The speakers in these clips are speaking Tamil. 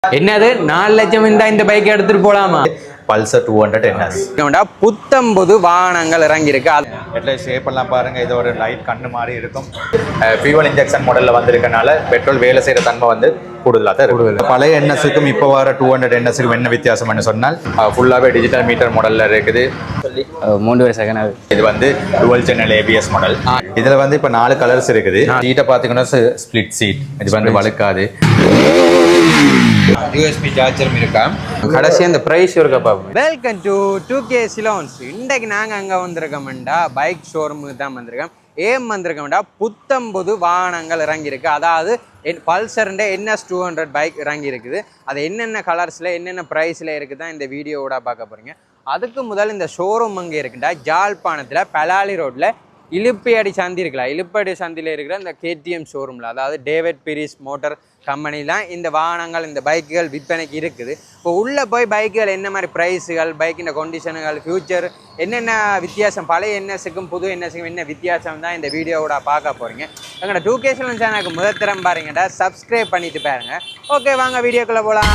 என்னது 4 லட்சம் இந்த பைக் எடுத்துட்டு போலாமா? பல்சர் 200 NS புத்தம்பது வாகனங்கள் இறங்கி இருக்கு. ஹெட்லைட் ஷேப் எல்லாம் பாருங்க. இது ஒரு லைட் கண்ணு மாதிரி இருக்கும். ஃபியூவல் இன்ஜெக்ஷன் மாடல்ல வந்திருக்கனால பெட்ரோல் வேலை செய்யற தன்மை வந்து கூடுதலாக தான் இருக்கு. பழைய NSக்கும் இப்போ வர 200 NSக்கும் என்ன வித்தியாசம்னு சொன்னால் ஃபுல்லாகவே டிஜிட்டல் மீட்டர் மாடல்ல இருக்குது. 3 வருஷம் செகண்ட். இது வந்து டுவல் சேனல் ABS மாடல். இதுல வந்து இப்போ 4 கலர்ஸ் இருக்குது. சீட்டை பார்த்தீங்கன்னா ஸ்பிளிட் சீட். இது வந்து வழுக்காது. USB சார்ஜரும் இருக்கா. கடைசி அந்த பிரைஸ் இருக்கா பாப்போம். Welcome to 2K சிலோன்ஸ். இன்றைக்கு நாங்கள் அங்கே வந்திருக்கோம்டா பைக் ஷோரூமுக்கு தான் வந்திருக்கோம். ஏன் வந்திருக்கோம்டா புத்தம்பது வாகனங்கள் இறங்கியிருக்கு. அதாவது பல்சர்ன்ற NS 200 பைக் இறங்கி இருக்குது. அது என்னென்ன கலர்ஸில் என்னென்ன ப்ரைஸில் இருக்குது தான் இந்த வீடியோவோட பார்க்க போகிறீங்க. அதுக்கு முதல் இந்த ஷோரூம் அங்கே இருக்குண்டா ஜாழ்ப்பாணத்தில் பலாலி ரோட்டில் இலுப்பையடி சந்தி இருக்கலாம். இலுப்பையடி சந்தியில் இருக்கிற இந்த KTM ஷோரூமில், அதாவது டேவிட் பீரிஸ் மோட்டார் கம்பெனிலாம் இந்த வாகனங்கள் இந்த பைக்குகள் விற்பனைக்கு இருக்குது. இப்போ உள்ளே போய் பைக்குகள் என்ன மாதிரி ப்ரைஸுகள், பைக்கின் கொண்டிஷனுகள், ஃபியூச்சர் என்னென்ன வித்தியாசம், பழைய NSக்கும் புது NSக்கும் என்ன வித்தியாசம் தான் இந்த வீடியோவோட பார்க்க போகிறீங்க. எங்களோட 2K சிலோன்ஸ் சேனலுக்கு முதல் தரம் பாருங்கடா, சப்ஸ்கிரைப் பண்ணிட்டு பாருங்க. ஓகே, வாங்க வீடியோக்குள்ளே போகலாம்.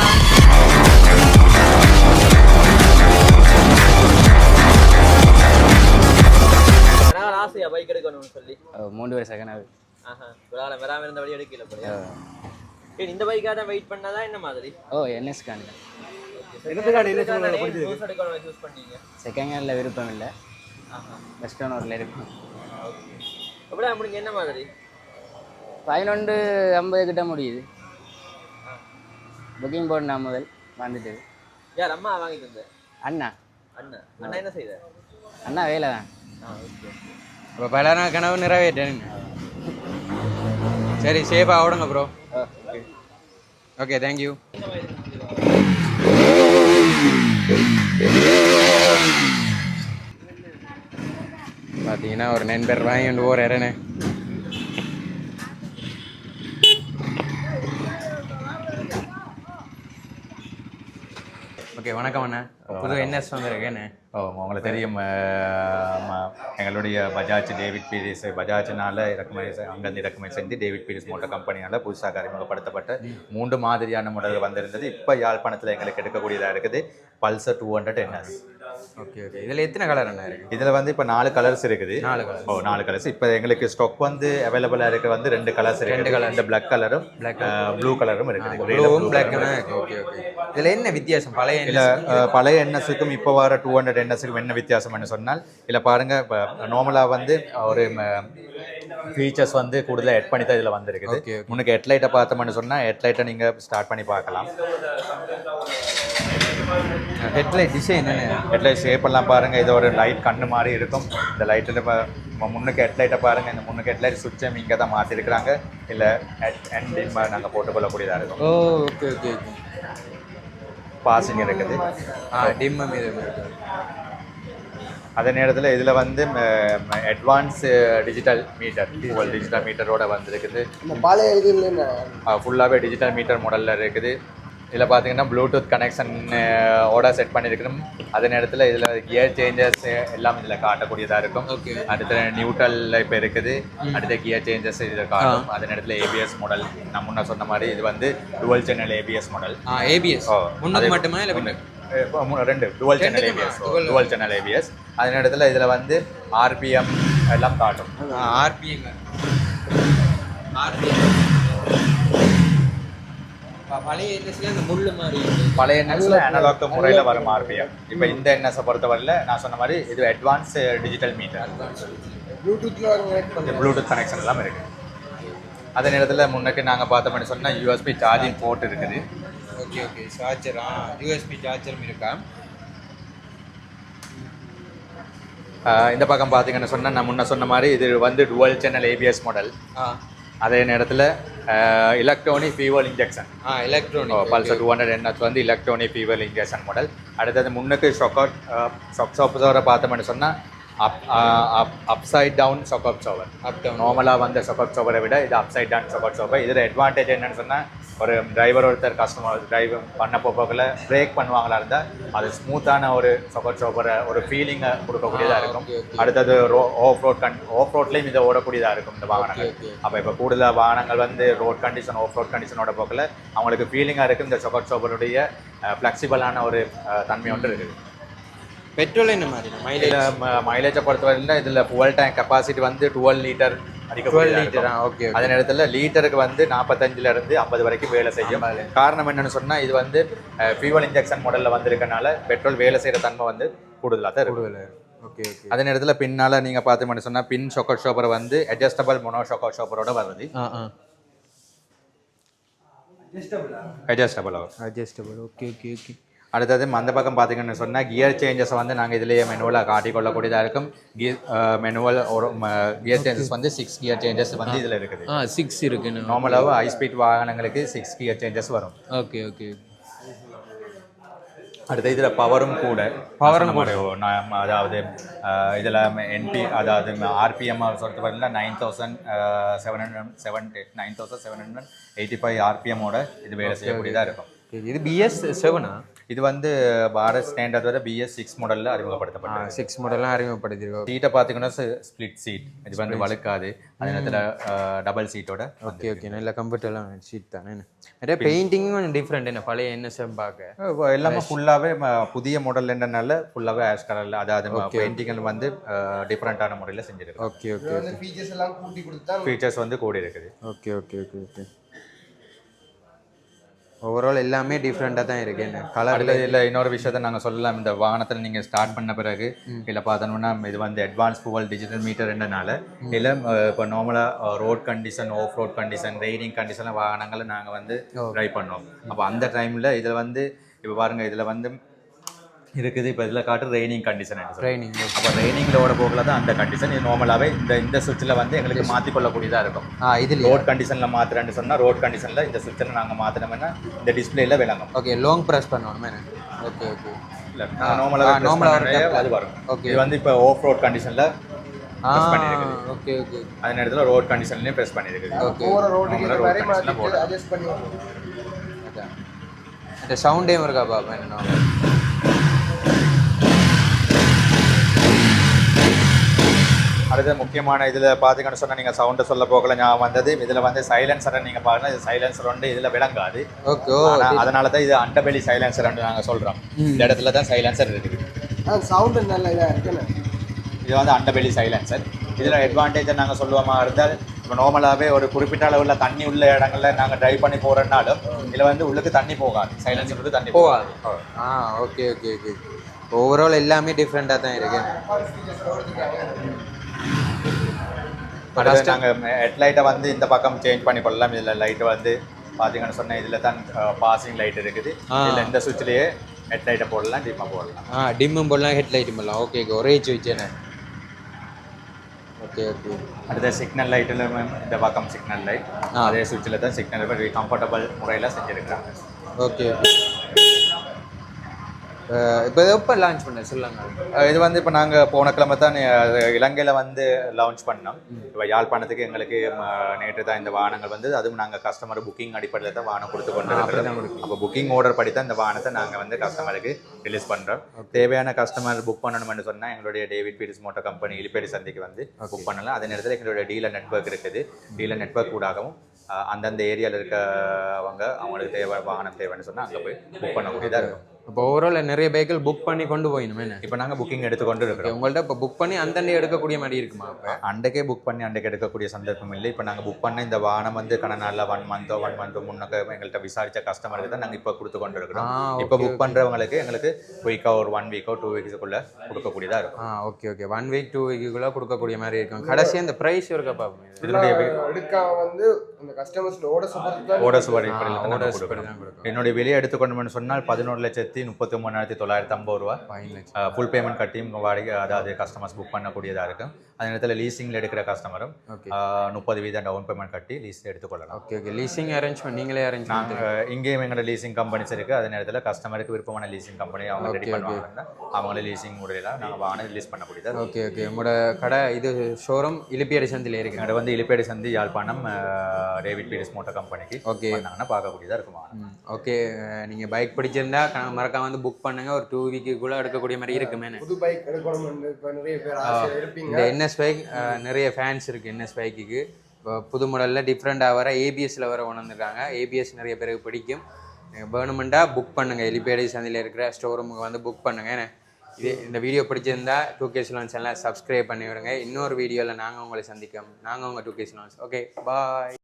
பைக் எடுக்கணும்னு சொல்லி 3 வருஷம் செகண்ட் ஆகுது. வராம இருந்த வழி எடுக்கல போறியா? இந்த பைக்காக தான் வெயிட் பண்ணாதா என்ன மாதிரி? NS கான் சூஸ் பண்ணீங்க. செகண்ட் ஹேண்டில் விருப்பம் இல்லை, பெஸ்ட் ஓனரில் இருக்கும். அப்படியே முடிங்க என்ன மாதிரி? 1150 கிட்ட முடியுது. புக்கிங் போட்டு நான் முதல் வந்துட்டு. யார் அம்மா வாங்கி தந்த? அண்ணா. அண்ணா அண்ணா என்ன செய்த? அண்ணா வேலை தான். ஓகே. இப்போ பல நாள் கனவு நிறைவேற்றேன். சரி, சேஃபாக ஓடுங்க ப்ரோ. Okay, thank you. பார்த்தீங்கன்னா ஒரு நண்பர் வாங்கிட்டு போகிறேன்னு. ஓகே, வணக்கம் அண்ணா. புது NS வந்துருக்கேன்னு. உங்களுக்கு தெரியும், எங்களுடைய பஜாஜ் டேவிட் பீரிஸ் பஜாஜ்னால அங்கேருந்து இறக்குமதி செஞ்சு டேவிட் பீரிஸ் மோட்டார் கம்பெனியால் புதுசாக அறிமுகப்படுத்தப்பட்ட 3 மாதிரியான மாடல்கள் வந்திருந்தது. இப்போ யாழ்ப்பாணத்தில் எங்களுக்கு எடுக்கக்கூடியதாக இருக்குது பல்சர் 200 NS. Okay okay. இதில் எத்தனை கலர் என்ன இருக்குது? இதில் வந்து இப்போ 4 கலர்ஸ் இருக்குது. 4 கலர்ஸ் இப்போ எங்களுக்கு ஸ்டாக் வந்து அவைலபிளாக இருக்க வந்து 2 கலர்ஸ் இருக்குது. 2 கலர், இந்த பிளாக் கலரும் ப்ளூ கலரும் இருக்குது. ப்ளூவும் பிளாக். Okay okay. இதில் என்ன வித்தியாசம் பழைய NSக்கும் இப்போ வர 200 NSக்கும் என்ன வித்தியாசம்னு சொன்னால், இதில் பாருங்கள், இப்போ நார்மலாக வந்து ஒரு ஃபீச்சர்ஸ் வந்து கூடுதலாக எட் பண்ணி தான் இதில் வந்துருக்குது. முன்னுக்கு ஹெட்லைட்டை பார்த்தோம்னு சொன்னால் ஹெட்லைட்டை நீங்கள் ஸ்டார்ட் பண்ணி பார்க்கலாம். ஹெட்லைட் டிசைன் ஹெட்லைட் ஷேப் எல்லாம் பாருங்கள். இது ஒரு லைட் கண்ணு மாதிரி இருக்கும். இந்த லைட்டில் இப்போ முன்னுக்கு ஹெட்லைட்டை பாருங்கள். இந்த முன்னுக்கு ஹெட்லைட் சுவிட்சம் இங்கே தான் மாற்றிருக்கிறாங்க. இல்லை எண்ட் நாங்கள் போட்டுக்கொள்ளக்கூடியதாக இருக்கும். Okay okay. பாசிங் இருக்குது. டிம்மம் இது. அதே நேரத்தில் இதில் வந்து அட்வான்ஸ் டிஜிட்டல் மீட்டரோட வந்துருக்குது. ஃபுல்லாகவே டிஜிட்டல் மீட்டர் மாடலில் இருக்குது. இதில் பார்த்தீங்கன்னா ப்ளூடூத் கனெக்ஷன் ஓட செட் பண்ணியிருக்கணும். அதே நேரத்தில் இதில் கியர் சேஞ்சஸ் எல்லாம் இதில் காட்டக்கூடியதாக இருக்கும். அடுத்த நியூட்ரலில் இப்போ இருக்குது. அடுத்த கியர் சேஞ்சஸ் இதில் காட்டும். அதே நேரத்தில் ABS மாடல் நான் முன்ன சொன்ன மாதிரி இது வந்து twelve channel ABS model. ABS மட்டுமா இல்லை 2 டுவல் சேனல் ABS. அதே நேரத்தில் இதில் வந்து RPM எல்லாம் காட்டும். பழைய NSல அனலாக் முறையில் வரும் RPM. இப்போ இந்த NSஐ பொறுத்தவரையில் நான் சொன்ன மாதிரி இது advance digital meter, Bluetooth connection எல்லாம் இருக்குது. அதே நேரத்தில் முன்னுக்கு நாங்கள் பார்த்தோம்னு சொன்னால் USB சார்ஜிங் போர்ட் இருக்குது. Okay okay. சார்ஜர் USB சார்ஜரும் இருக்கா. இந்த பக்கம் பார்த்தீங்கன்னு சொன்னால் நான் முன்ன சொன்ன மாதிரி இது வந்து டுவல் சேனல் ABS மாடல். அதே நேரத்தில் electronic fuel injection. Pulsar 200 NS வந்து எலக்ட்ரானிக் ஃபியூவல் இன்ஜெக்ஷன் மாடல். அடுத்தது முன்னுக்கு ஷாப்ஸோட பார்த்தோம்னு சொன்னால் அப்சைட் டவுன் ஷாக் அப்சர்வர். நார்மலாக வந்த ஷாக் அப்சர்வரை விட இது அப்சைட் டவுன் ஷாக் அப்சர்வர். இதில் அட்வான்டேஜ் என்னன்னு சொன்னால் ஒரு டிரைவர் ஒருத்தர் கஸ்டமர் டிரைவ் பண்ண போக்கில் பிரேக் பண்ணுவாங்களா இருந்தால் அது ஸ்மூத்தான ஒரு சோப்பரை ஒரு ஃபீலிங்கை கொடுக்கக்கூடியதாக இருக்கும். அடுத்தது ஆஃப் ரோட்லேயும் இதை ஓடக்கூடியதாக இருக்கும் இந்த வாகனங்கள். அப்போ இப்போ கூடுதலாக வாகனங்கள் வந்து ரோட் கண்டிஷன் ஆஃப் ரோட் கண்டிஷனோட போக்கில் அவங்களுக்கு ஃபீலிங்காக இருக்கும். இந்த சோப்பருடைய ஃப்ளெக்சிபிளான ஒரு தன்மை ஒன்று இருக்குது. பெட்ரோல் என்ன மாதிரி மைலேஜை பொறுத்தவரையில் இதில் புவல் டேங்க் கெப்பாசிட்டி வந்து 12 லிட்டர் ஓகே. அதே நேரத்தில் லீட்டருக்கு வந்து 45லேருந்து 50 வரைக்கும் வேலை செய்யும். காரணம் என்னன்னு சொன்னால் இது வந்து ஃபியூவல் இன்ஜெக்ஷன் மாடலில் வந்திருக்கனால பெட்ரோல் வேலை செய்கிற தன்மை வந்து கூடுதலாக தான் இருக்குது. Okay okay. அதே நேரத்தில் பின்னால் நீங்கள் பார்த்தீங்கன்னு சொன்னால் பின் ஷாக்கர் ஷாப்பர் வந்து அட்ஜஸ்டபிள் மோனோ ஷாக்கர் ஷாப்பரோட வருது. Adjustable okay okay okay. அடுத்தது அந்த பக்கம் பார்த்தீங்கன்னு சொன்னால் கியர் சேஞ்சஸை வந்து நாங்கள் இதிலேயே மெனுவலாக காட்டிக்கொள்ளக்கூடியதாக இருக்கும். மெனுவல் ஒரு கியர் சேஞ்சஸ் வந்து 6 கியர் சேஞ்சஸ் வந்து இதில் இருக்குது. 6 இருக்குன்னு நார்மலாக ஹை ஸ்பீட் வாகனங்களுக்கு 6 கியர் சேஞ்சஸ் வரும். Okay okay. அடுத்து இதில் பவரும் கூட அதாவது இதில் என்பி அதாவது ஆர்பிஎம் பொறுத்தவரையில் 9785 ஆர்பிஎம்மோட இது வேலை செய்யக்கூடியதாக இருக்கும். இது BS 7 இது வந்து பாரத் ஸ்டாண்டர்ட் வர BS 6 மாடலில் அறிமுகப்படுத்தப்பட்டது. 6 மாடல்லாம் அறிமுகப்படுத்திருக்கோம். சீட்டை பார்த்தீங்கன்னா ஸ்ப்ளிட் சீட், இது வந்து வழுக்காது. அதே நேரத்தில் டபுள் சீட்டோட. Okay okay. நல்ல கம்ஃபர்டெல்லாம் சீட் தானே. நிறைய பெயிண்டிங்கும் கொஞ்சம் டிஃப்ரெண்ட் என்ன பழைய NSM பார்க்க எல்லாமே ஃபுல்லாகவே புதிய மாடல்ன்றனால ஃபுல்லாகவே ஆஷ் கலரில் அதாவது பெயிண்டிங் வந்து டிஃப்ரெண்ட்டான முறையில் செஞ்சுருக்கு. Okay okay. ஃபீச்சர்ஸ் எல்லாம் கூட்டி கொடுத்தா ஃபீச்சர்ஸ் வந்து கூடி இருக்குது. Okay okay okay okay. Overall எல்லாமே டிஃப்ரெண்ட்டாக தான் இருக்கு. என்ன கலரில் இல்லை இன்னொரு விஷயத்தை நாங்கள் சொல்லலாம். இந்த வாகனத்தில் நீங்கள் ஸ்டார்ட் பண்ண பிறகு இல்லை பார்த்தோம்னா இது வந்து அட்வான்ஸ் புவல் டிஜிட்டல் மீட்டர்ன்றனால இல்லை இப்போ நார்மலாக road condition of road condition raining கண்டிஷனில் வாகனங்களை நாங்கள் வந்து ட்ரைவ் பண்ணோம். அப்போ அந்த டைமில் இதில் வந்து இப்போ பாருங்கள் இதில் வந்து இருக்குது. இப்போ இதில் காட்டு ரெய்னிங் கண்டிஷன். ட்ரைனிங் அப்போ ரெய்னிங்கில் ஓட போகல தான் அந்த கண்டிஷன். இது நார்மலாகவே இந்த சுவிட்சில் வந்து எங்களுக்கு மாற்றிக்கொள்ளக்கூடியதாக இருக்கும். இதில் ரோட் கண்டிஷனில் மாற்றுறேன்னு சொன்னால் ரோட் கண்டிஷனில் இந்த சுவிட்சில் நாங்கள் மாற்றினோம்னா இந்த டிஸ்பிளேல விளங்கும். ஓகே. லாங் ப்ரெஸ் பண்ணணுமே. Okay okay. இல்லை நார்மலாக அது வரும். ஓகே. இது வந்து இப்போ ஆஃப் ரோட் கண்டிஷனில் ப்ரெஸ் பண்ணியிருக்குது. Okay okay. அதே நேரத்தில் ரோட் கண்டிஷன்லேயும் ப்ரெஸ் பண்ணியிருக்குது. ஓகே. போற ரோட்டுக்கு வரை மாத்தி அட்ஜஸ்ட் பண்ணி வரணும். அதான் இந்த சவுண்டே இருக்கா பாப்பா என்ன. அடுத்த முக்கியமான இதில் பார்த்தீங்கன்னு சொன்னால் நீங்கள் சவுண்டை சொல்ல போகல ஞாபகம் வந்தது. இதில் வந்து சைலன்சரை நீங்கள் பாருங்கள். இது சைலன்சர் வந்து இதில் விளங்காது. ஓகே. அதனால தான் இது அண்டபெலி சைலன்சர் நாங்கள் சொல்கிறோம். இந்த இடத்துல தான் சைலன்சர் இருக்குது. சவுண்டு நல்ல இதாக இருக்குன்னு. இது வந்து அண்டபெலி சைலன்சர். இதில் அட்வான்டேஜை நாங்கள் சொல்லுவோமா இருந்தால் இப்போ நார்மலாகவே ஒரு குறிப்பிட்ட அளவில் தண்ணி உள்ள இடங்களில் நாங்கள் ட்ரைவ் பண்ணி போகிறனாலும் இதில் வந்து உள்ளுக்கு தண்ணி போகாது. சைலன்சருக்கு தண்ணி போகாது. Okay okay okay. ஓவரால் எல்லாமே டிஃப்ரெண்ட்டாக தான் இருக்கு. அடுத்து நாங்கள் ஹெட்லைட்டை வந்து இந்த பக்கம் சேஞ்ச் பண்ணி கொள்ளலாம். இதில் லைட்டு வந்து பார்த்தீங்கன்னு சொன்னால் இதில் தான் பாசிங் லைட் இருக்குது. இதில் இந்த சுவிட்ச்லேயே ஹெட்லைட்டை போடலாம், டிம்மாக போடலாம். டிம்மும் போடலாம், ஹெட்லைட்டும் போடலாம். Okay okay. ஒரே சுவிட்சேண்ணே. Okay okay. அடுத்த சிக்னல் லைட்டில் இந்த பக்கம் சிக்னல் லைட் அதே சுவிட்சில் தான் சிக்னல் கம்ஃபர்டபுள் முறையில் செஞ்சுருக்கிறாங்க. Okay okay. இப்போ எப்போ லான்ச் பண்ண சொல்லுங்க. இது வந்து இப்போ நாங்கள் போன கிழமை தான் இலங்கையில் வந்து லான்ச் பண்ணோம். இப்போ யாழ்ப்பாணத்துக்கு எங்களுக்கு நேற்று தான் இந்த வாகனங்கள் வந்து அதுவும் நாங்கள் கஸ்டமர் புக்கிங் அடிப்படையில் தான் வாகனம் கொடுத்து கொண்டு இருக்கிறோம். அப்போ புக்கிங் ஆர்டர் படி தான் இந்த வாகனத்தை நாங்கள் வந்து கஸ்டமருக்கு ரிலீஸ் பண்ணுறோம். தேவையான கஸ்டமர் புக் பண்ணணும்னு சொன்னால் எங்களுடைய டேவிட் பீரிஸ் மோட்டார் கம்பெனி இலிப்பேடி சந்தைக்கு வந்து புக் பண்ணலாம். அதே நேரத்தில் எங்களுடைய டீலர் நெட்வொர்க் இருக்குது. டீலர் நெட்வொர்க் கூடாகவும் அந்தந்த ஏரியாவில் இருக்கவங்க அவங்களுக்கு தேவை வாகனம் தேவைன்னு சொன்னால் அங்கே போய் புக் பண்ணக்கூடியதாக இருக்கும். இப்போ ஓவரால் நிறைய வெஹிக்கிள் புக் பண்ணி கொண்டு போயிடுமே. இப்போ நாங்கள் புக்கிங் எடுத்துக்கொண்டு இருக்கிறோம். உங்கள்கிட்ட இப்போ புக் பண்ணி அந்தண்டே எடுக்கக்கூடிய மாதிரி இருக்குமா? இப்போ அன்றைக்கே புக் பண்ணி அன்றைக்கு எடுக்கக்கூடிய சந்தர்ப்பம் இல்லை. இப்போ நாங்கள் புக் பண்ண இந்த வாகனம் வந்து கடனால 1 மந்த்தோ முன்னக்க எங்கள்கிட்ட விசாரித்த கஸ்டமருக்கு தான் நாங்கள் இப்போ கொடுத்து கொண்டு இருக்கிறோம். இப்போ புக் பண்ணுறவங்களுக்கு எங்களுக்கு குயிக்காக ஒரு 1 வீக்கோ 2 வீக்ஸுக்குள்ளே கொடுக்கக்கூடியதாக இருக்கும். Okay okay. 1 வீக் 2 வீக்குள்ளே கொடுக்கக்கூடிய மாதிரி இருக்கும். கடைசியாக இந்த ப்ரைஸ் இருக்கா பார்ப்போம். இதனுடைய எடுக்காம வந்து அந்த கஸ்டமர்ஸ் ஓடஸ் என்னுடைய வெளியே எடுத்துக்கொண்டோம்னு சொன்னால் 11,33,950 ரூபா ஃபுல் பேமெண்ட் கட்டியும் வாடகை அதாவது கஸ்டமர்ஸ் புக் பண்ணக்கூடியதாக இருக்கும். அதே நேரத்தில் லீசிங்கில் எடுக்கிற கஸ்டமரும் ஓகே 30% டவுன் பேமெண்ட் கட்டி லீஸ் எடுத்துக்கொள்ளலாம். ஓகே ஓகே லீசிங் அரேஞ்ச்மெண்ட் நீங்களே அரேஞ்ச் நாங்கள் இங்கேயும் எங்களோட லீசிங் கம்பெனிஸ் இருக்குது. அதே நேரத்தில் கஸ்டமருக்கு விருப்பமான லீசிங் கம்பெனி அவங்க ரெடி பண்ணுவாங்க. அவங்களே லீசிங் முறையில் நாங்கள் வாகனம் ரிலீஸ் பண்ணக்கூடியது. ஓகே ஓகே உங்களோட கடை இது ஷோரூம் இலிப்பியடி சந்தியில் இருக்குது. எங்களோட வந்து இலிப்பேடி சந்தி யாழ்ப்பாணம் டேவிட் பீரிஸ் மோட்டர் கம்பெனிக்கு ஓகே பண்ணாங்கன்னா பார்க்கக்கூடியதாக இருக்கும் வாகனம். ஓகே நீங்கள் பைக் பிடிச்சிருந்தா மறக்காம வந்து புக் பண்ணுங்க. ஒரு 2 வீக்குக்குள்ளே எடுக்கக்கூடிய மாதிரி இருக்குமே. புது பைக் எடுக்கணும் இப்போ நிறைய பேர் ஆசையா இருப்பீங்க. இந்த என்எஸ் பைக் நிறைய ஃபேன்ஸ் இருக்குது என்எஸ் பைக்குக்கு. இப்போ புது மாடலில் டிஃப்ரெண்ட்டாக வர ஏபிஎஸ்சில் வர கொண்டு வந்திருக்காங்க. ஏபிஎஸ் நிறைய பேருக்கு பிடிக்கும். வேணுமெண்டா புக் பண்ணுங்கள். எலிப்பேடி சந்தையில் இருக்கிற ஸ்டோரூமுக்கு வந்து புக் பண்ணுங்கள். இந்த வீடியோ பிடிச்சிருந்தா 2K Salons சேனலை சப்ஸ்கிரைப் பண்ணி விடுங்க. இன்னொரு வீடியோவில் நாங்கள் உங்களை சந்திக்கோம். நாங்கள் உங்கள் 2K Salons. Okay bye.